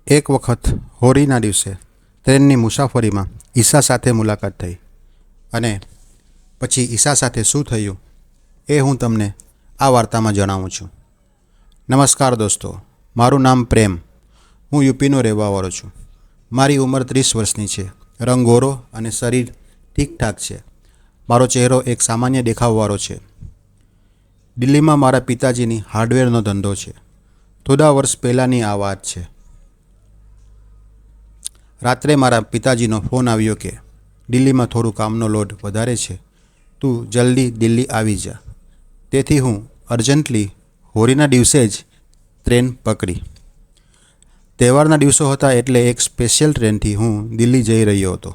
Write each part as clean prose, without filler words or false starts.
એક વખત હોળીના દિવસે ટ્રેનની મુસાફરીમાં ઈશા સાથે મુલાકાત થઈ અને પછી ઈશા સાથે શું થયું એ હું તમને આ વાર્તામાં જણાવું છું. નમસ્કાર દોસ્તો, મારું નામ પ્રેમ. હું યુપીનો રહેવાવાળો છું. મારી ઉંમર 30 વર્ષની છે. રંગ ગોરો અને શરીર ઠીકઠાક છે. મારો ચહેરો એક સામાન્ય દેખાવવાળો છે. દિલ્હીમાં મારા પિતાજીની હાર્ડવેરનો ધંધો છે. થોડા વર્ષ પહેલાંની આ વાત છે. રાત્રે મારા પિતાજીનો ફોન આવ્યો કે દિલ્હીમાં થોડું કામનો લોડ વધારે છે, તું જલ્દી દિલ્હી આવી જા. તેથી હું અર્જન્ટલી હોળીના દિવસે જ ટ્રેન પકડી. તહેવારના દિવસો હતા એટલે એક સ્પેશિયલ ટ્રેનથી હું દિલ્હી જઈ રહ્યો હતો.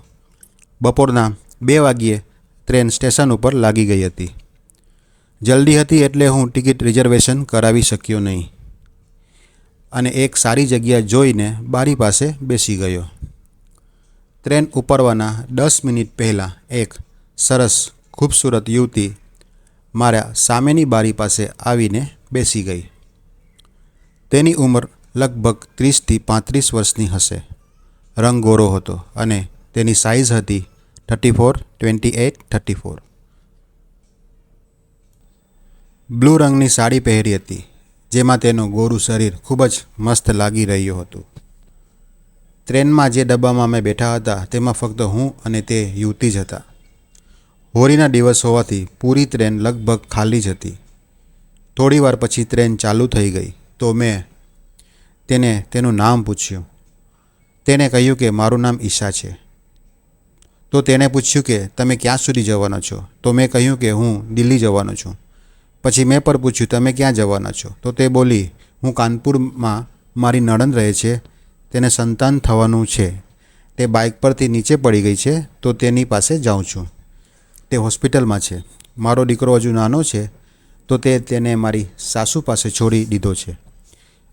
બપોરના 2 વાગ્યે ટ્રેન સ્ટેશન ઉપર લાગી ગઈ હતી. જલ્દી હતી એટલે હું ટિકિટ રિઝર્વેશન કરાવી શક્યો નહીં અને એક સારી જગ્યા જોઈને બારી પાસે બેસી ગયો. ટ્રેન ઉપરવાના 10 મિનિટ પહેલાં એક સરસ ખૂબસૂરત યુવતી મારા સામેની બારી પાસે આવીને બેસી ગઈ. તેની ઉંમર લગભગ 30થી 35 વર્ષની હશે. રંગ ગોરો હતો અને તેની સાઇઝ હતી 34, 28, 34. બ્લુ રંગની સાડી પહેરી હતી જેમાં તેનું ગોરું શરીર ખૂબ જ મસ્ત લાગી રહ્યું હતું. ટ્રેનમાં જે ડબ્બામાં અમે બેઠા હતા તેમાં ફક્ત હું અને તે યુવતી જ હતા. હોળીના દિવસ હોવાથી પૂરી ટ્રેન લગભગ ખાલી જ હતી. થોડી વાર પછી ટ્રેન ચાલુ થઈ ગઈ તો મેં તેને તેનું નામ પૂછ્યું. તેને કહ્યું કે મારું નામ ઈશા છે. તો તેને પૂછ્યું કે તમે ક્યાં સુધી જવાના છો? તો મેં કહ્યું કે હું દિલ્હી જવાનો છું. પછી મેં પણ પૂછ્યું તમે ક્યાં જવાના છો? તો તે બોલી હું કાનપુરમાં મારી નણંદ રહે છે, તેને સંતાન થવાનું છે, તે બાઇક પરથી નીચે પડી ગઈ છે તો તેની પાસે જાઉં છું. તે હોસ્પિટલમાં છે. મારો દીકરો હજુ નાનો છે તો તેને મારી સાસુ પાસે છોડી દીધો છે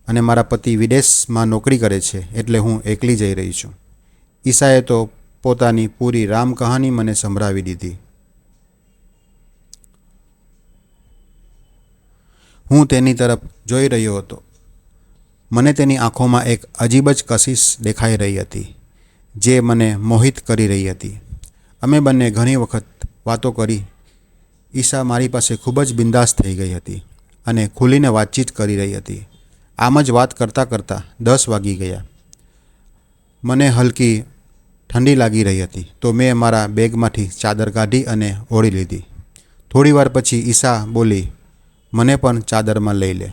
અને મારા પતિ વિદેશમાં નોકરી કરે છે એટલે હું એકલી જઈ રહી છું. ઈશાએ તો પોતાની પૂરી રામ કહાની મને સંભળાવી દીધી. હું તેની તરફ જોઈ રહ્યો હતો. મને તેની આંખોમાં એક અજીબ જ કશિશ દેખાઈ રહી હતી જે મને મોહિત કરી રહી હતી. અમે બંને ઘણી વખત વાતો કરી. ઈશા મારી પાસે ખૂબ જ બિંદાસ થઈ ગઈ હતી અને ખુલીને વાતચીત કરી રહી હતી. આમ જ વાત કરતાં કરતાં 10 વાગી ગયા. મને હલકી ઠંડી લાગી રહી હતી તો મેં મારા બેગમાંથી ચાદર કાઢી અને ઓઢી લીધી. થોડી વાર પછી ઈશા બોલી, મને પણ ચાદરમાં લઈ લે,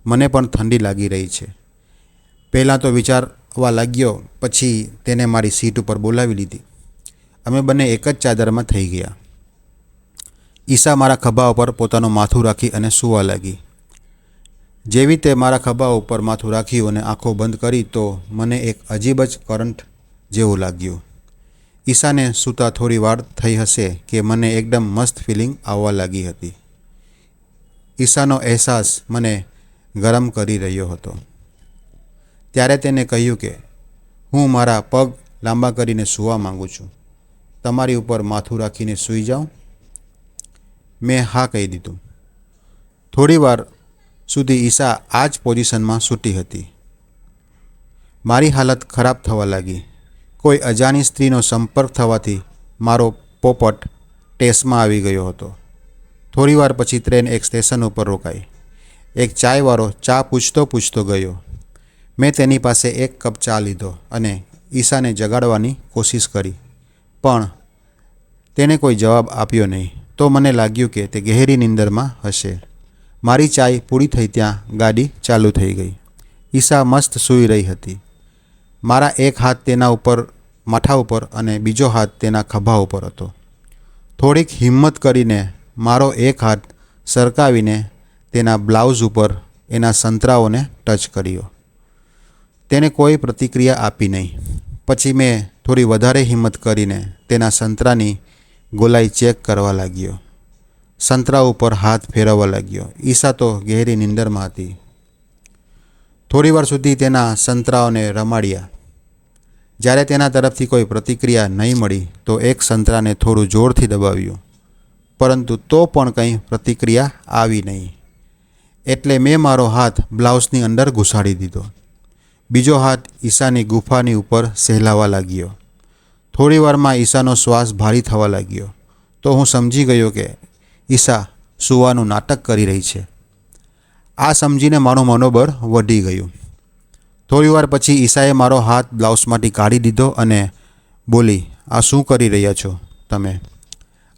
મને પણ ઠંડી લાગી રહી છે. પહેલાં તો વિચારવા લાગ્યો, પછી તેને મારી સીટ ઉપર બોલાવી લીધી. અમે બંને એક જ ચાદરમાં થઈ ગયા. ઈશા મારા ખભા ઉપર પોતાનું માથું રાખી અને સૂવા લાગી. જેવી તે મારા ખભા ઉપર માથું રાખ્યું અને આંખો બંધ કરી તો મને એક અજીબ જ કરંટ જેવું લાગ્યું. ઈશાને સૂતા થોડી વાર થઈ હશે કે મને એકદમ મસ્ત ફિલિંગ આવવા લાગી હતી. ઈશાનો અહેસાસ મને ગરમ કરી રહ્યો હતો. ત્યારે તેને કહ્યું કે હું મારા પગ લાંબા કરીને સૂવા માંગુ છું, તમારી ઉપર માથું રાખીને સૂઈ જાઉં? મેં હા કહી દીધું. થોડી વાર સુધી ઈશા આ જ પોઝિશનમાં સૂતી હતી. મારી હાલત ખરાબ થવા લાગી. કોઈ અજાણી સ્ત્રીનો સંપર્ક થવાથી મારો પોપટ ટેસમાં આવી ગયો હતો. થોડી વાર પછી ટ્રેન એક સ્ટેશન ઉપર રોકાઈ. એક ચાયવાળો ચા પૂછતો ગયો. મેં તેની પાસે એક કપ ચા લીધો અને ઈશાને જગાડવાની કોશિશ કરી પણ તેને કોઈ જવાબ આપ્યો નહીં. તો મને લાગ્યું કે તે ગહેરી નિંદરમાં હશે. મારી ચાય પૂરી થઈ ત્યાં ગાડી ચાલુ થઈ ગઈ. ઈશા મસ્ત સૂઈ રહી હતી. મારા એક હાથ તેના ઉપર માથા ઉપર અને બીજો હાથ તેના ખભા ઉપર હતો. થોડીક હિંમત કરીને મારો એક હાથ સરકાવીને તેના બ્લાઉઝ ઉપર એના સંતરાઓને ટચ કર્યો. તેને કોઈ પ્રતિક્રિયા આપી નહીં. પછી મેં થોડી વધારે હિંમત કરીને તેના સંતરાની ગોલાઈ ચેક કરવા લાગ્યો. સંતરા ઉપર હાથ ફેરવવા લાગ્યો. ઈશા તો ગહેરી નિંદરમાં હતી. થોડી વાર સુધી તેના સંતરાઓને રમાડ્યા. જ્યારે તેના તરફથી કોઈ પ્રતિક્રિયા નહીં મળી તો એક સંતરાને થોડું જોરથી દબાવ્યું, પરંતુ તો પણ કંઈ પ્રતિક્રિયા આવી નહીં. એટલે મેં મારો હાથ બ્લાઉઝની અંદર ઘુસાડી દીધો. બીજો હાથ ઈશાની ગુફાની ઉપર સહેલાવા લાગ્યો. થોડી વારમાં ઈશાનો શ્વાસ ભારી થવા લાગ્યો તો હું સમજી ગયો કે ઈશા સૂવાનું નાટક કરી રહી છે. આ સમજીને મારું મનોબળ વધી ગયું. થોડી વાર પછી ઈશાએ મારો હાથ બ્લાઉઝમાંથી કાઢી દીધો અને બોલી, આ શું કરી રહ્યા છો તમે?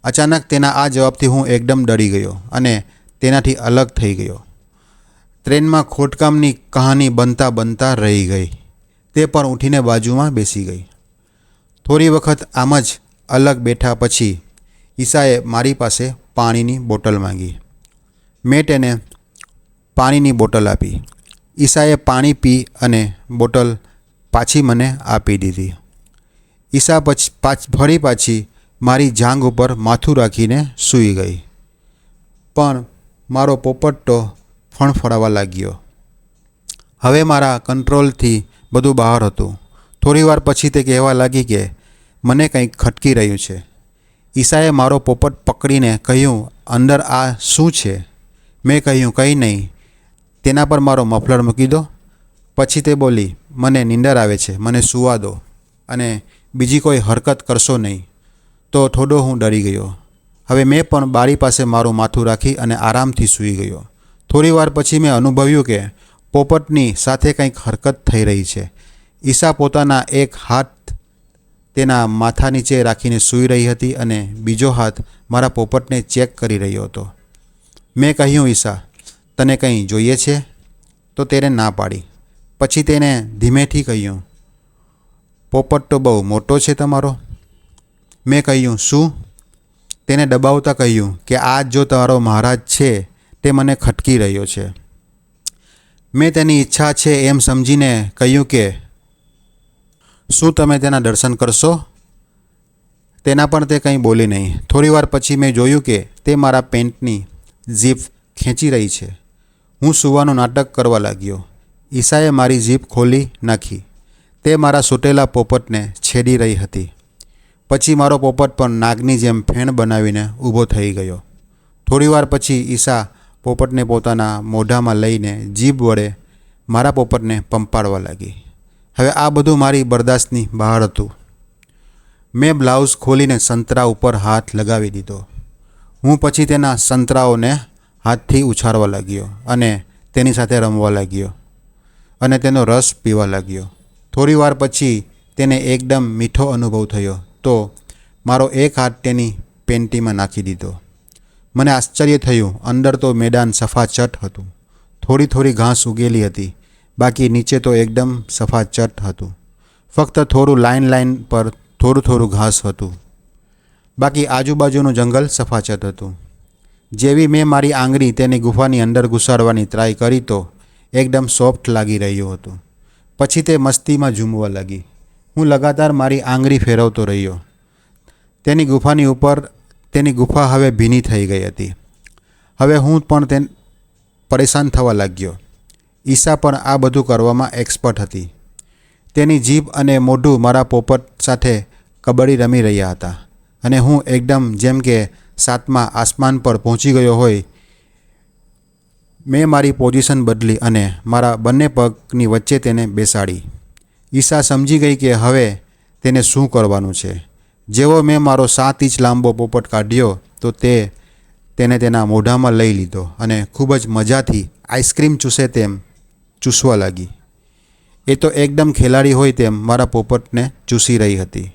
અચાનક તેના આ જવાબથી હું એકદમ ડરી ગયો અને તેનાથી અલગ થઈ ગયો. ટ્રેનમાં ખોટકામની કહાની બનતા બનતા રહી ગઈ. તે પણ ઉઠીને બાજુમાં બેસી ગઈ. થોડી વખત આમ જ અલગ બેઠા પછી ઈશાએ મારી પાસે પાણીની બોટલ માંગી. મેં તેને પાણીની બોટલ આપી. ઈશાએ પાણી પી અને બોટલ પાછી મને આપી દીધી. ઈશા ફરી પાછી મારી જાંઘ ઉપર માથું રાખીને સૂઈ ગઈ. પણ મારો પોપટ તો ફણફડાવા લાગ્યો. હવે મારા કંટ્રોલથી બધું બહાર હતું. થોડી વાર પછી તે કહેવા લાગી કે મને કંઈક ખટકી રહ્યું છે. ઈશાએ મારો પોપટ પકડીને કહ્યું, અંદર આ શું છે? મેં કહ્યું, કંઈ નહીં. તેના પર મારો મફલર મૂકી દો. પછી તે બોલી, મને નીંદર આવે છે, મને સૂવા દો અને બીજી કોઈ હરકત કરશો નહીં. તો થોડો હું ડરી ગયો. હવે મેં પણ બારી પાસે મારું માથું રાખી અને આરામથી સૂઈ ગયો. થોડી વાર પછી મેં અનુભવ્યું કે પોપટની સાથે કંઈક હરકત થઈ રહી છે. ઈશા પોતાના એક હાથ તેના માથા નીચે રાખીને સૂઈ રહી હતી અને બીજો હાથ મારા પોપટને ચેક કરી રહ્યો હતો. મેં કહ્યું, ઈશા, તને કંઈ જોઈએ છે? તો તેણે ના પાડી. પછી તેને ધીમેથી કહ્યું, પોપટ તો બહુ મોટો છે તમારો. મેં કહ્યું, શું? તેને દબાવતા કહ્યું કે આ જો તારો મહારાજ છે તે મને ખટકી રહ્યો છે. મેં તેની ઈચ્છા છે એમ સમજીને કહ્યું કે શું તમે તેના દર્શન કરશો? તેના પણ તે કંઈ બોલી નહીં. થોડી વાર પછી મેં જોયું કે તે મારા પેન્ટની ઝીપ ખેંચી રહી છે. હું સૂવાનું નાટક કરવા લાગ્યો. ઈશાએ મારી ઝીપ ખોલી નાખી. તે મારા સૂટેલા પોપટને છેડી રહી હતી. પછી મારો પોપટ પણ નાગની જેમ ફેણ બનાવીને ઊભો થઈ ગયો. થોડી વાર પછી ઈશા પોપટને પોતાના મોઢામાં લઈને જીભ વડે મારા પોપટને પંપાડવા લાગી. હવે આ બધું મારી બરદાસ્તની બહાર હતું. મેં બ્લાઉઝ ખોલીને સંતરા ઉપર હાથ લગાવી દીધો. હું પછી તેના સંતરાઓને હાથથી ઉછાળવા લાગ્યો અને તેની સાથે રમવા લાગ્યો અને તેનો રસ પીવા લાગ્યો. થોડી વાર પછી તેને એકદમ મીઠો અનુભવ થયો તો મારો એક હાથ તેની પેન્ટીમાં નાખી દીધો. મને આશ્ચર્ય થયું. અંદર તો મેદાન સફાચટ હતું. થોડી થોડી ઘાસ ઉગેલી હતી, બાકી નીચે તો એકદમ સફાચટ હતું. ફક્ત થોડું લાઈન પર થોડું થોડું ઘાસ હતું, બાકી આજુબાજુનું જંગલ સફાચટ હતું. જેવી મેં મારી આંગળી તેની ગુફાની અંદર ઘુસાડવાની ટ્રાય કરી તો એકદમ સોફ્ટ લાગી રહ્યું હતું. પછી તે મસ્તીમાં ઝૂમવા લાગી. હું લગાતાર મારી આંગળી ફેરવતો રહ્યો. તેની ગુફાની ઉપર તેની ગુફા હવે ભીની થઈ ગઈ હતી. હવે હું પણ પરેશાન થવા લાગ્યો. ઈશા પણ આ બધું કરવામાં એક્સપર્ટ હતી. તેની જીભ અને મોઢું મારા પોપટ સાથે કબડ્ડી રમી રહ્યા હતા અને હું એકદમ જેમ કે સાતમા આસમાન પર પહોંચી ગયો હોય. મેં મારી પોઝિશન બદલી અને મારા બંને પગની વચ્ચે તેને બેસાડી. ઈશા સમજી ગઈ કે હવે તેને શું કરવાનું છે. જેવો મેં મારો 7 ઇંચ લાંબો પોપટ કાઢ્યો તો તેને તેના મોઢામાં લઈ લીધો અને ખૂબ જ મજાથી આઈસ્ક્રીમ ચૂસે તેમ ચૂસવા લાગી. એ તો એકદમ ખેલાડી હોય તેમ મારા પોપટને ચૂસી રહી હતી.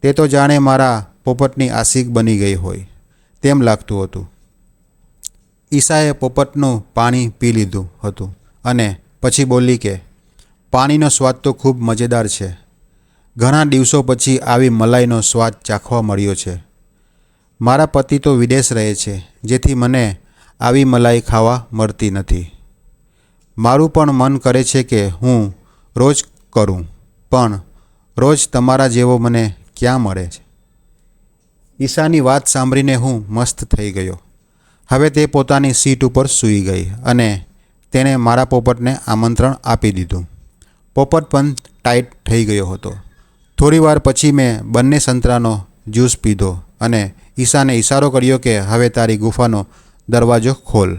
તે તો જાણે મારા પોપટની આશિક બની ગઈ હોય તેમ લાગતું હતું. ઈશાએ પોપટનું પાણી પી લીધું હતું અને પછી બોલી કે પાણીનો સ્વાદ તો ખૂબ મજેદાર છે. ઘણા દિવસો પછી આવી મલાઈનો સ્વાદ ચાખવા મળ્યો છે. મારા પતિ તો વિદેશ રહે છે, જેથી મને આવી મલાઈ ખાવા મળતી નથી. મારું પણ મન કરે છે કે હું રોજ કરું, પણ રોજ તમારા જેવો મને ક્યાં મળે છે. ઈશાની વાત સાંભળીને હું મસ્ત થઈ ગયો. હવે તે પોતાની સીટ ઉપર સૂઈ ગઈ અને તેણે મારા પોપટને આમંત્રણ આપી દીધું. પોપટ પણ ટાઈટ થઈ ગયો હતો. થોડી વાર પછી મેં બંને સંતરાનો જ્યુસ પીધો અને ઈશાને ઇશારો કર્યો કે હવે તારી ગુફાનો દરવાજો ખોલ.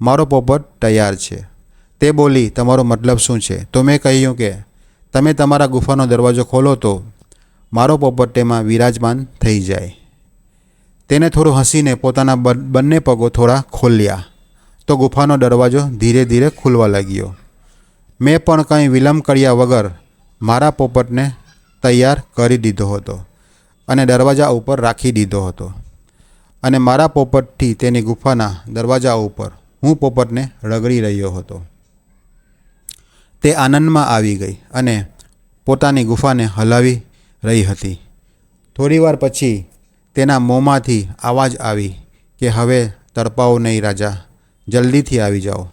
મારો પોપટ તૈયાર છે. તે તે બોલી, તમારો મતલબ શું છે? તો મેં કહ્યું કે તમે તમારા ગુફાનો દરવાજો ખોલો તો મારો પોપટ તેમાં વિરાજમાન થઈ જાય. તેને થોડું હસીને પોતાના બંને પગો થોડા ખોલ્યા તો ગુફાનો દરવાજો ધીરે ધીરે ખુલવા લાગ્યો. મેં પણ કંઈ વિલંબ કર્યા વગર મારા પોપટને તૈયાર કરી દીધો હતો અને દરવાજા ઉપર રાખી દીધો હતો અને મારા પોપટથી તેની ગુફાના દરવાજા ઉપર હું પોપટને રગડી રહ્યો હતો. તે આનંદમાં આવી ગઈ અને પોતાની ગુફાને હલાવી રહી હતી. થોડીવાર પછી તેના મોંમાંથી આવાજ આવી કે હવે તડપાઓ નહીં રાજા, જલ્દીથી આવી જાઓ.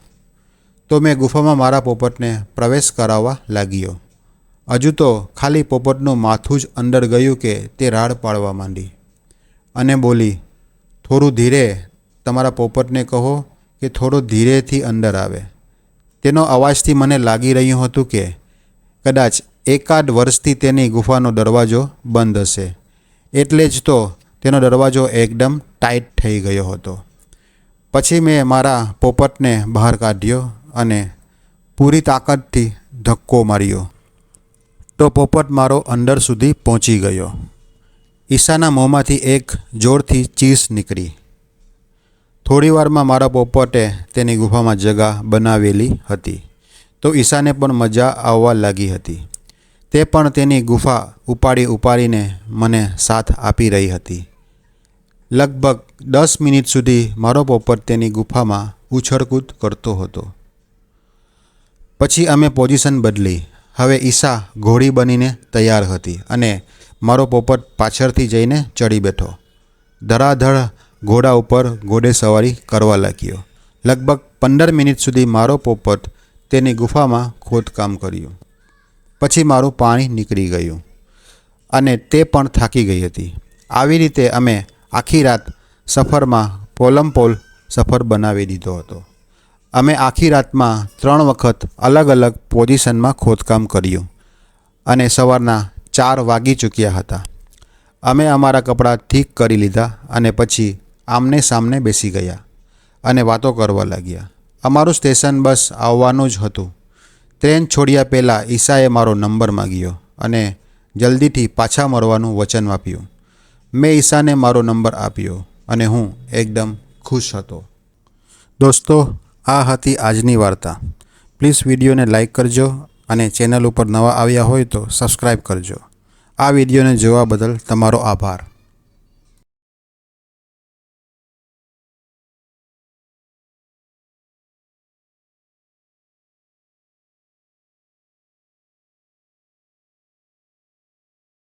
તો મેં ગુફામાં મારા પોપટને પ્રવેશ કરાવવા લાગ્યો. હજુ તો ખાલી પોપટનું માથું જ અંદર ગયું કે તે રાડ પાડવા માંડી અને બોલી, થોડું ધીરે, તમારા પોપટને કહો કે થોડો ધીરેથી અંદર આવે. તેનો અવાજથી મને લાગી રહ્યું હતું કે કદાચ એકાદ વર્ષથી તેની ગુફાનો દરવાજો બંધ હશે, એટલે જ તો તેનો દરવાજો એકદમ ટાઈટ થઈ ગયો હતો. પછી મેં મારા પોપટને બહાર કાઢ્યો અને પૂરી તાકાતથી ધક્કો માર્યો તો પોપટ મારો અંદર સુધી પહોંચી ગયો. ઈશાના મોંમાંથી એક જોરથી ચીસ નીકળી. થોડીવારમાં મારા પોપટે તેની ગુફામાં જગા બનાવેલી હતી તો ઈશાને પણ મજા આવવા લાગી હતી. તે પણ તેની ગુફા ઉપાડીને મને સાથ આપી રહી હતી. લગભગ 10 મિનિટ સુધી મારો પોપટ તેની ગુફામાં ઉછળકૂદ કરતો હતો. પછી અમે પોઝિશન બદલી. હવે ઈશા ઘોડી બનીને તૈયાર હતી અને મારો પોપટ પાછળથી જઈને ચડી બેઠો. ધડાધડ ઘોડા ઉપર ઘોડે સવારી કરવા લાગ્યો. લગભગ 15 મિનિટ સુધી મારો પોપટ તેની ગુફામાં ખોદકામ કર્યું. પછી મારું પાણી નીકળી ગયું અને તે પણ થાકી ગઈ હતી. આવી રીતે અમે આખી રાત સફરમાં પોલમપોલ સફર બનાવી દીધો હતો. અમે આખી રાતમાં 3 વખત અલગ અલગ પોઝિશનમાં ખોદકામ કર્યું અને સવારના 4 વાગી ચૂક્યા હતા. અમે અમારા કપડાં ઠીક કરી લીધા અને પછી આમને સામને બેસી ગયા અને વાતો કરવા લાગ્યા. અમારું સ્ટેશન બસ આવવાનું જ હતું. ટ્રેન છોડ્યા પહેલાં ઈશાએ મારો નંબર માગ્યો અને જલ્દીથી પાછા મળવાનું વચન આપ્યું. મેં ઈશાને મારો નંબર આપ્યો અને હું એકદમ ખુશ હતો. દોસ્તો, આ હતી આજની વાર્તા. પ્લીઝ વિડીયોને લાઈક કરજો અને ચેનલ ઉપર નવા આવ્યા હોય તો સબસ્ક્રાઈબ કરજો. આ વિડીયોને જોવા બદલ તમારો આભાર.